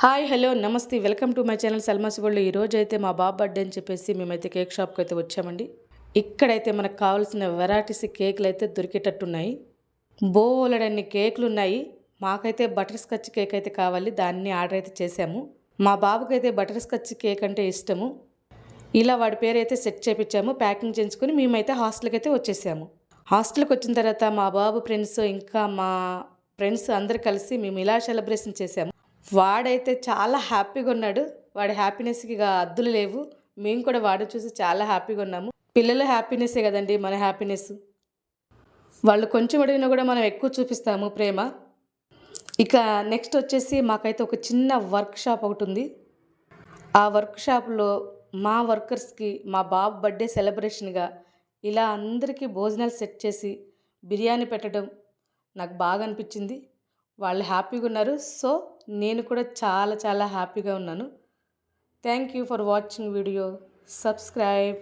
Hi hello namaste welcome to my channel Salma's world. ఈరోజు అయితే మా బాబు బర్త్డే అని చెప్పేసి మేమైతే కేక్ షాప్కి అయితే వచ్చామండి. ఇక్కడైతే మనకు కావాల్సిన వెరైటీస్ కేకులు అయితే దొరికేటట్టున్నాయి. బోలెడన్ని కేకులు ఉన్నాయి. మాకైతే బటర్ స్కాచ్ కేక్ అయితే కావాలి, దాన్ని ఆర్డర్ అయితే చేసాము. మా బాబుకి అయితే బటర్ స్కాచ్ కేక్ అంటే ఇష్టము. ఇలా వాడి పేరు అయితే సెట్ చేయించాము, ప్యాకింగ్ చేయించుకొని మేమైతే హాస్టల్కి అయితే వచ్చేసాము. హాస్టల్కి వచ్చిన తర్వాత మా బాబు ఫ్రెండ్స్ ఇంకా మా ఫ్రెండ్స్ అందరు కలిసి మేము ఇలా సెలబ్రేషన్ చేసాము. వాడైతే చాలా హ్యాపీగా ఉన్నాడు. వాడి హ్యాపీనెస్కి ఇక అద్దులు లేవు. మేము కూడా వాడు చూసి చాలా హ్యాపీగా ఉన్నాము. పిల్లల హ్యాపీనెస్సే కదండి మన హ్యాపీనెస్. వాళ్ళు కొంచెం అడిగినా కూడా మనం ఎక్కువ చూపిస్తాము ప్రేమ. ఇక నెక్స్ట్ వచ్చేసి మాకైతే ఒక చిన్న వర్క్ షాప్ ఒకటి ఉంది. ఆ వర్క్ షాప్లో మా వర్కర్స్కి మా బాబు బర్త్డే సెలబ్రేషన్గా ఇలా అందరికీ భోజనాలు సెట్ చేసి బిర్యానీ పెట్టడం నాకు బాగా అనిపించింది. వాళ్ళు హ్యాపీగా ఉన్నారు. సో నేను కూడా చాలా చాలా హ్యాపీగా ఉన్నాను. Thank you for watching video. Subscribe.